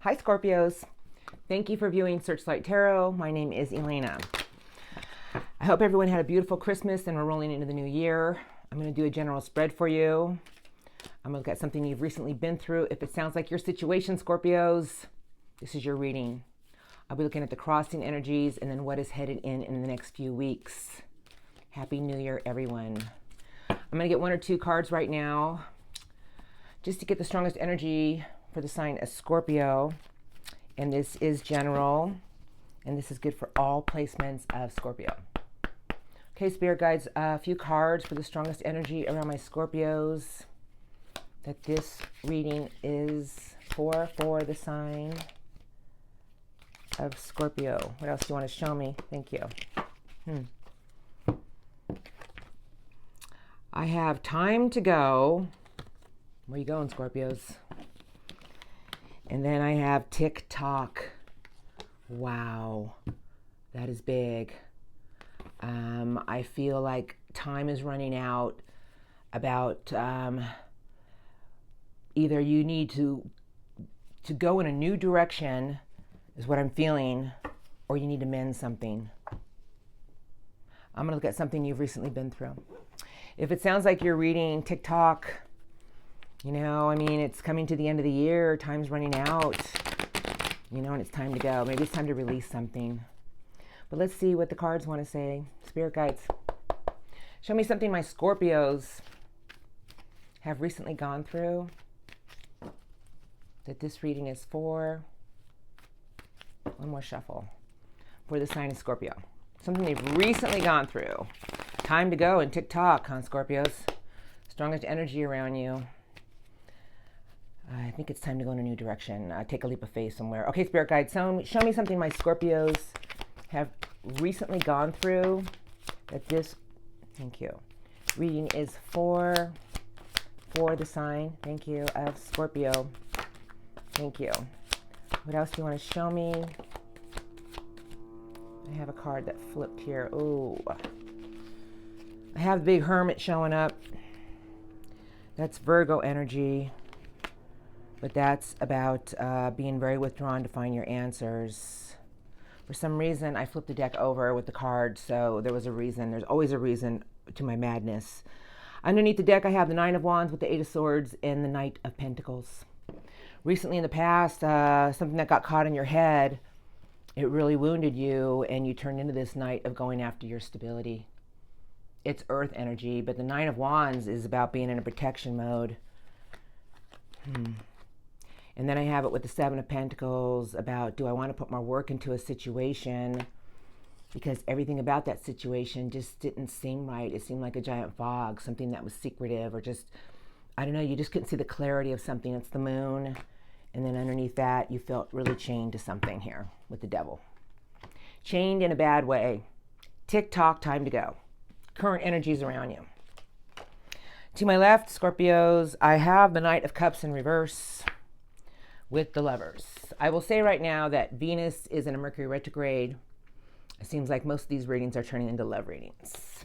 Hi, Scorpios. Thank you for viewing Searchlight Tarot. My name is Elena. I hope everyone had a beautiful Christmas and we're rolling into the new year. I'm going to do a general spread for you. I'm going to look at something you've recently been through. If it sounds like your situation, Scorpios, this is your reading. I'll be looking at the crossing energies and then what is headed in the next few weeks. Happy New Year, everyone. I'm going to get one or two cards right now just to get the strongest energy for the sign of Scorpio. And this is general, and this is good for all placements of Scorpio. Okay, Spirit Guides, a few cards for the strongest energy around my Scorpios that this reading is for the sign of Scorpio. What else do you want to show me? Thank you. I have time to go. Where you going, Scorpios? And then I have tick-tock. Wow, that is big. I feel like time is running out. About either you need to go in a new direction, is what I'm feeling, or you need to mend something. I'm going to look at something you've recently been through. If it sounds like you're reading tick-tock, it's coming to the end of the year, time's running out, and it's time to go. Maybe it's time to release something. But let's see what the cards want to say. Spirit Guides, show me something my Scorpios have recently gone through that this reading is for. One more shuffle. For the sign of Scorpio. Something they've recently gone through. Time to go and tick-tock, huh, Scorpios? Strongest energy around you. I think it's time to go in a new direction. Take a leap of faith somewhere. Okay, Spirit Guide, show me something my Scorpios have recently gone through that this, thank you, reading is for the sign, thank you, of Scorpio. Thank you. What else do you want to show me? I have a card that flipped here. Ooh. I have the big Hermit showing up. That's Virgo energy. But that's about being very withdrawn to find your answers. For some reason, I flipped the deck over with the cards, so there was a reason. There's always a reason to my madness. Underneath the deck, I have the Nine of Wands with the Eight of Swords and the Knight of Pentacles. Recently in the past, something that got caught in your head, it really wounded you, and you turned into this Knight of going after your stability. It's Earth energy, but the Nine of Wands is about being in a protection mode. And then I have it with the Seven of Pentacles about, do I want to put more work into a situation? Because everything about that situation just didn't seem right. It seemed like a giant fog, something that was secretive, or just, I don't know, you just couldn't see the clarity of something. It's the moon. And then underneath that, you felt really chained to something here with the Devil. Chained in a bad way. Tick-tock, time to go. Current energies around you. To my left, Scorpios, I have the Knight of Cups in reverse with the Lovers. I will say right now that Venus is in a Mercury retrograde. It seems like most of these readings are turning into love readings.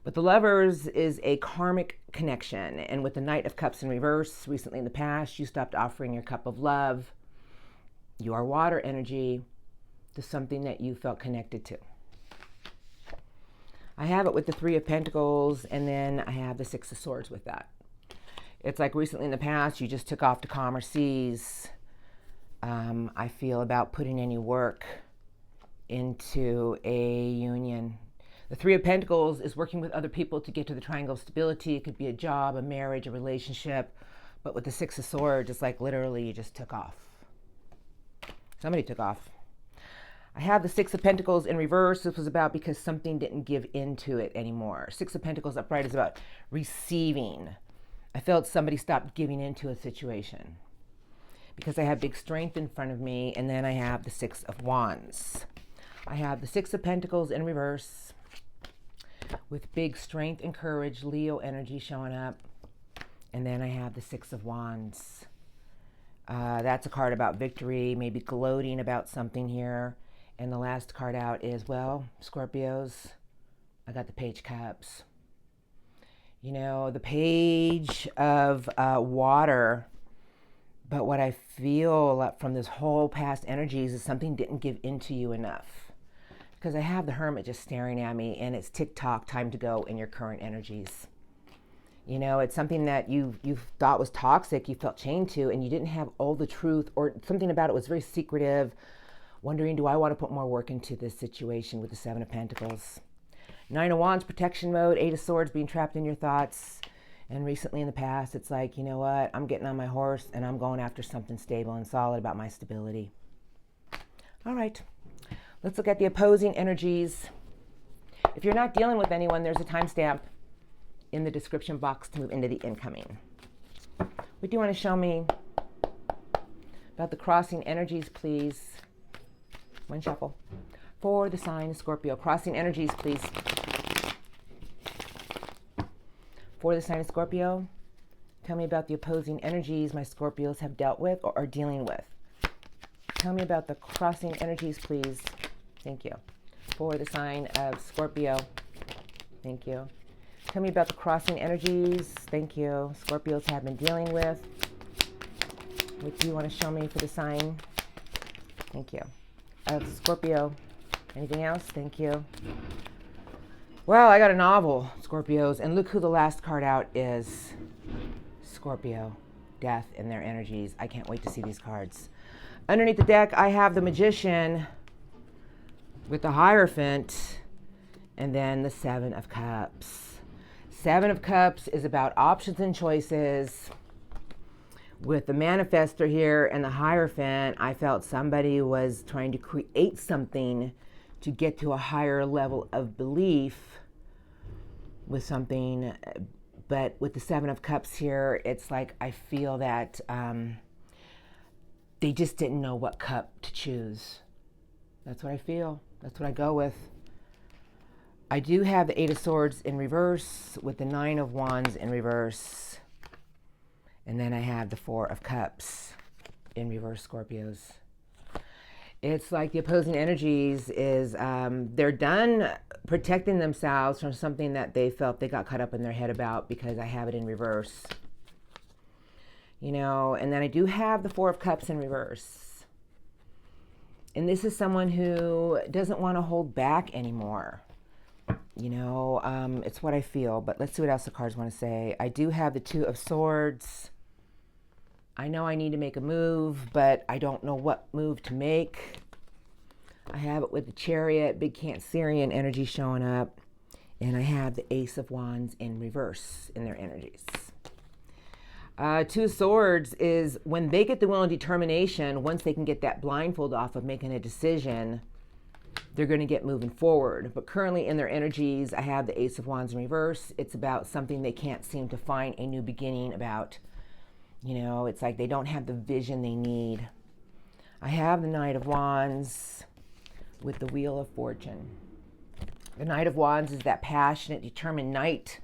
But the Lovers is a karmic connection. And with the Knight of Cups in reverse, recently in the past, you stopped offering your cup of love, your water energy, to something that you felt connected to. I have it with the Three of Pentacles, and then I have the Six of Swords with that. It's like recently in the past, you just took off to calmer seas. I feel about putting any work into a union. The Three of Pentacles is working with other people to get to the triangle of stability. It could be a job, a marriage, a relationship. But with the Six of Swords, it's like literally you just took off. Somebody took off. I have the Six of Pentacles in reverse. This was about because something didn't give into it anymore. Six of Pentacles upright is about receiving. I felt somebody stopped giving into a situation because I have big strength in front of me, and then I have the Six of Wands. I have the Six of Pentacles in reverse with big strength and courage, Leo energy showing up, and then I have the Six of Wands. That's a card about victory, maybe gloating about something here. And the last card out is, well, Scorpios, I got the Page Cups. You know, the Page of Water But what I feel from this whole past energies is something didn't give into you enough. Because I have the Hermit just staring at me, and it's tick-tock, time to go in your current energies. You know, it's something that you thought was toxic, you felt chained to, and you didn't have all the truth, or something about it was very secretive, wondering, do I want to put more work into this situation with the Seven of Pentacles? Nine of Wands, protection mode. Eight of Swords, being trapped in your thoughts. And recently in the past, it's like, you know what? I'm getting on my horse and I'm going after something stable and solid about my stability. All right. Let's look at the opposing energies. If you're not dealing with anyone, there's a timestamp in the description box to move into the incoming. What do you want to show me about the crossing energies, please? One shuffle. For the sign of Scorpio. Crossing energies, please. For the sign of Scorpio, tell me about the opposing energies my Scorpios have dealt with or are dealing with. Tell me about the crossing energies, please. Thank you. For the sign of Scorpio. Thank you. Tell me about the crossing energies. Thank you. Scorpios have been dealing with. What do you want to show me for the sign? Thank you. Of Scorpio. Anything else? Thank you. Well, I got a novel, Scorpios, and look who the last card out is. Scorpio. Death and their energies. I can't wait to see these cards. Underneath the deck, I have the Magician with the Hierophant, and then the Seven of Cups. Seven of Cups is about options and choices. With the Manifestor here and the Hierophant, I felt somebody was trying to create something to get to a higher level of belief with something. But with the Seven of Cups here, it's like I feel that they just didn't know what cup to choose. That's what I feel. That's what I go with. I do have the Eight of Swords in reverse with the Nine of Wands in reverse. And then I have the Four of Cups in reverse, Scorpios. It's like the opposing energies is they're done protecting themselves from something that they felt they got caught up in their head about, because I have it in reverse. You know, and then I do have the Four of Cups in reverse. And this is someone who doesn't want to hold back anymore. You know, it's what I feel. But let's see what else the cards want to say. I do have the Two of Swords. I know I need to make a move, but I don't know what move to make. I have it with the Chariot, big Cancerian energy showing up. And I have the Ace of Wands in reverse in their energies. Two of Swords is when they get the will and determination, once they can get that blindfold off of making a decision, they're going to get moving forward. But currently in their energies, I have the Ace of Wands in reverse. It's about something they can't seem to find a new beginning about. You know, it's like they don't have the vision they need. I have the Knight of Wands with the Wheel of Fortune. The Knight of Wands is that passionate, determined knight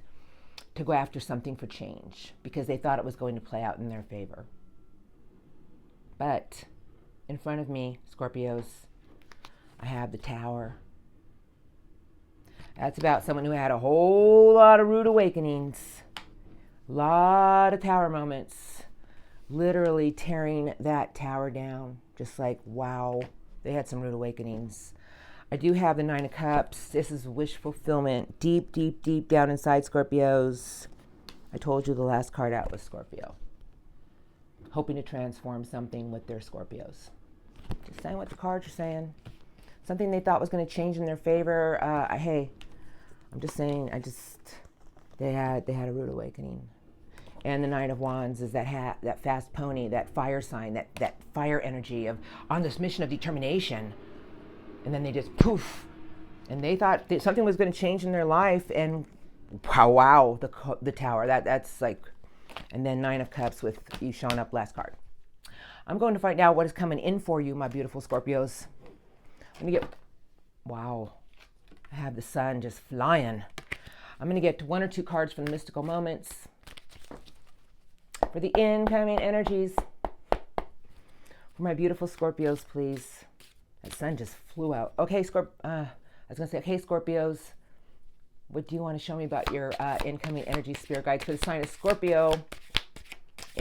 to go after something for change because they thought it was going to play out in their favor. But in front of me, Scorpios, I have the Tower. That's about someone who had a whole lot of rude awakenings. A lot of Tower moments. Literally tearing that tower down. Just like, wow, they had some rude awakenings. I do have the Nine of Cups. This is wish fulfillment. Deep, deep, deep down inside, Scorpios. I told you the last card out was Scorpio. Hoping to transform something with their Scorpios. Just saying what the cards are saying. Something they thought was going to change in their favor. Hey, I'm just saying, they had a rude awakening. And the Knight of Wands is that fast pony, that fire sign, that fire energy of on this mission of determination. And then they just poof. And they thought that something was going to change in their life. And wow, the Tower. That's like, and then Nine of Cups with you showing up last card. I'm going to find out what is coming in for you, my beautiful Scorpios. Let me get, wow. I have the sun just flying. I'm going to get to one or two cards from the mystical moments. For the incoming energies. For my beautiful Scorpios, please. That sun just flew out. Okay, I was going to say, okay, Scorpios, what do you want to show me about your incoming energy, spirit guides for the sign of Scorpio?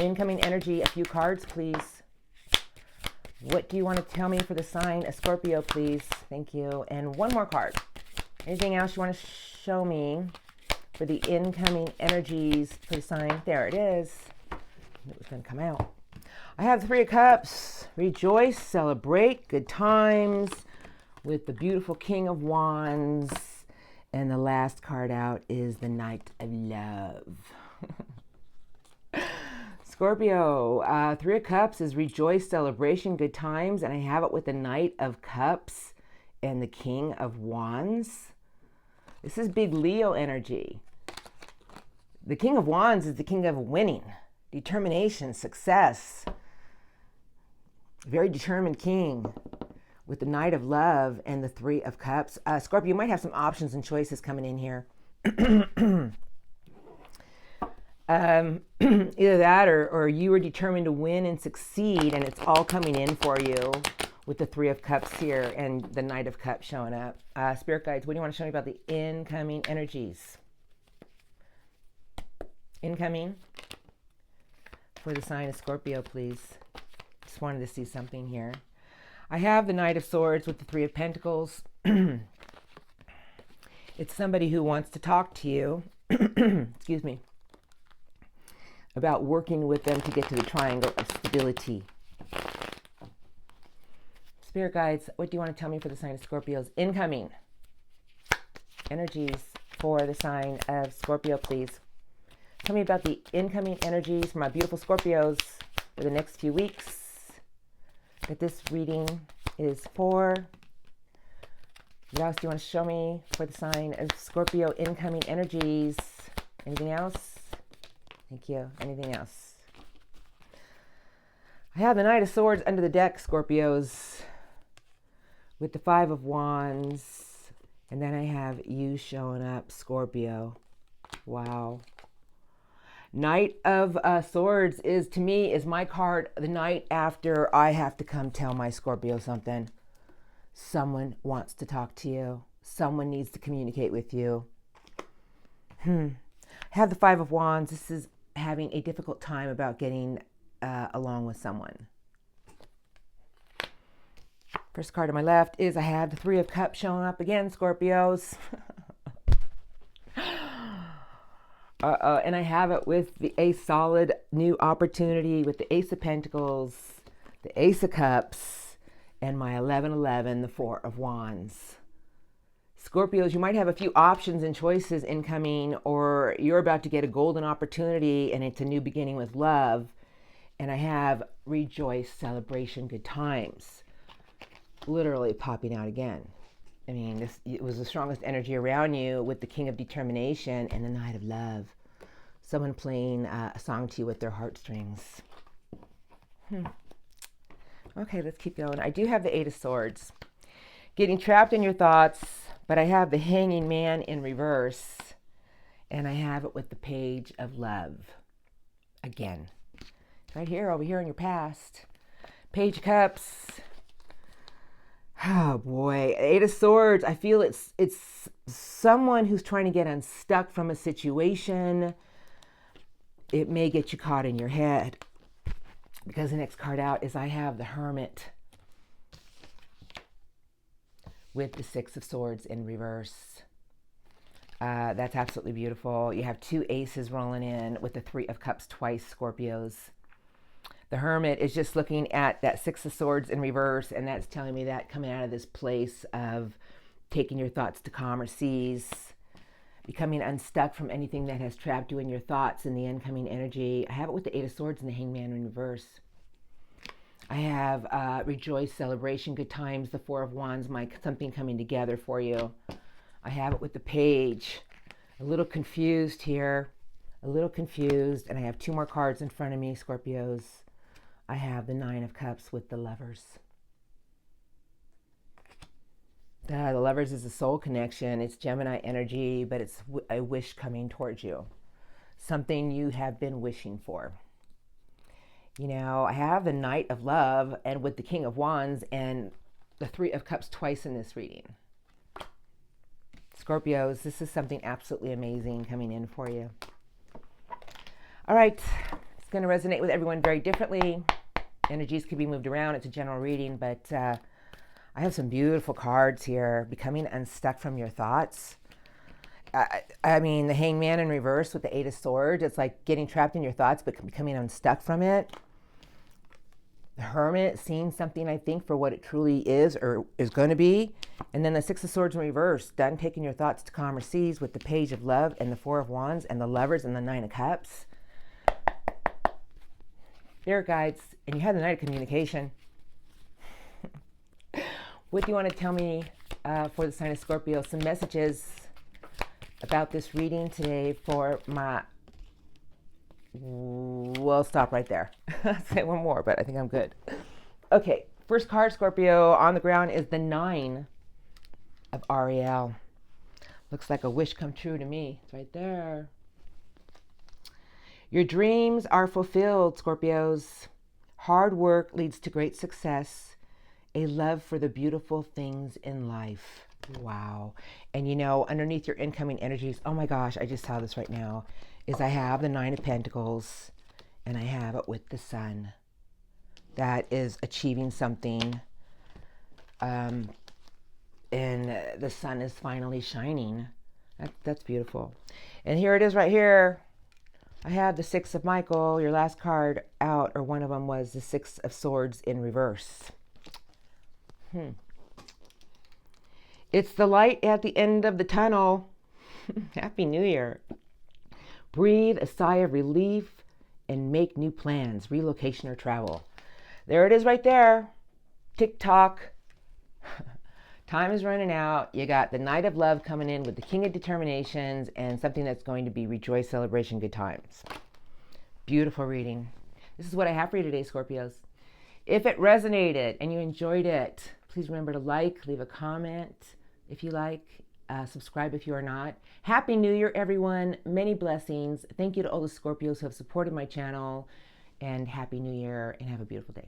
Incoming energy, a few cards, please. What do you want to tell me for the sign of Scorpio, please? Thank you. And one more card. Anything else you want to show me for the incoming energies for the sign? There it is. It was going to come out. I have the Three of Cups. Rejoice, celebrate, good times with the beautiful King of Wands. And the last card out is the Knight of Love. Scorpio, Three of Cups is rejoice, celebration, good times. And I have it with the Knight of Cups and the King of Wands. This is big Leo energy. The King of Wands is the king of winning, determination, success. Very determined king with the Knight of Love and the Three of Cups. Scorpio, you might have some options and choices coming in here. Either that or you are determined to win and succeed, and it's all coming in for you with the Three of Cups here and the Knight of Cups showing up. Spirit guides, what do you want to show me about the incoming energies? Incoming for the sign of Scorpio, please. Just wanted to see something here. I have the Knight of Swords with the Three of Pentacles. It's somebody who wants to talk to you, excuse me, about working with them to get to the triangle of stability. Spirit guides, what do you want to tell me for the sign of Scorpio's incoming energies for the sign of Scorpio, please? Tell me about the incoming energies for my beautiful Scorpios for the next few weeks that this reading is for. What else do you want to show me for the sign of Scorpio incoming energies? Anything else? Thank you. Anything else? I have the Knight of Swords under the deck, Scorpios, with the Five of Wands. And then I have you showing up, Scorpio. Wow. Knight of Swords is, to me, is my card the night after I have to come tell my Scorpio something. Someone wants to talk to you. Someone needs to communicate with you. I have the Five of Wands. This is having a difficult time about getting along with someone. First card on my left is I have the Three of Cups showing up again, Scorpios. And I have it with a solid new opportunity with the Ace of Pentacles, the Ace of Cups, and my 1111, the Four of Wands. Scorpios, you might have a few options and choices incoming, or you're about to get a golden opportunity and it's a new beginning with love. And I have rejoice, celebration, good times, literally popping out again. I mean, it was the strongest energy around you with the King of Determination and the Knight of Love. Someone playing a song to you with their heartstrings. Okay, let's keep going. I do have the Eight of Swords. Getting trapped in your thoughts, but I have the Hanging Man in reverse. And I have it with the Page of Love. Again. Right here, over here in your past. Page of Cups. Oh boy, Eight of Swords. I feel it's someone who's trying to get unstuck from a situation. It may get you caught in your head. Because the next card out is I have the Hermit with the Six of Swords in reverse. That's absolutely beautiful. You have two aces rolling in with the Three of Cups twice, Scorpios. The Hermit is just looking at that Six of Swords in reverse, and that's telling me that coming out of this place of taking your thoughts to calmer seas, becoming unstuck from anything that has trapped you in your thoughts in the incoming energy. I have it with the Eight of Swords and the Hangman in reverse. I have rejoice, celebration, good times, the Four of Wands, something coming together for you. I have it with the Page. A little confused here, a little confused, and I have two more cards in front of me, Scorpios. I have the Nine of Cups with the Lovers. The Lovers is a soul connection. It's Gemini energy, but it's a wish coming towards you. Something you have been wishing for. You know, I have the Knight of Love and with the King of Wands and the Three of Cups twice in this reading. Scorpios, this is something absolutely amazing coming in for you. All right, going to resonate with everyone very differently. Energies can be moved around. It's a general reading, but I have some beautiful cards here. Becoming unstuck from your thoughts. I mean, the Hangman in reverse with the Eight of Swords. It's like getting trapped in your thoughts, but becoming unstuck from it. The Hermit, seeing something, I think, for what it truly is or is going to be. And then the Six of Swords in reverse. Done taking your thoughts to calmer seas with the Page of Love and the Four of Wands and the Lovers and the Nine of Cups. Spirit guides. And you have the Knight of Communication. What do you want to tell me for the sign of Scorpio? Some messages about this reading today for my... We'll stop right there. I'll say one more, but I think I'm good. Okay, first card, Scorpio, on the ground is the Nine of Ariel. Looks like a wish come true to me. It's right there. Your dreams are fulfilled, Scorpios. Hard work leads to great success. A love for the beautiful things in life. Wow. And you know, underneath your incoming energies, oh my gosh, I just saw this right now, is I have the Nine of Pentacles and I have it with the Sun. That is achieving something. And the sun is finally shining. That's beautiful. And here it is right here. I have the Six of Michael, your last card out, or one of them was the Six of Swords in reverse. It's the light at the end of the tunnel. Happy New Year. Breathe a sigh of relief and make new plans, relocation or travel. There it is right there. Tick-tock. Time is running out. You got the Knight of Love coming in with the King of Determinations and something that's going to be rejoice, celebration, good times. Beautiful reading. This is what I have for you today, Scorpios. If it resonated and you enjoyed it, please remember to like, leave a comment if you like, subscribe if you are not. Happy New Year, everyone. Many blessings. Thank you to all the Scorpios who have supported my channel, and Happy New Year, and have a beautiful day.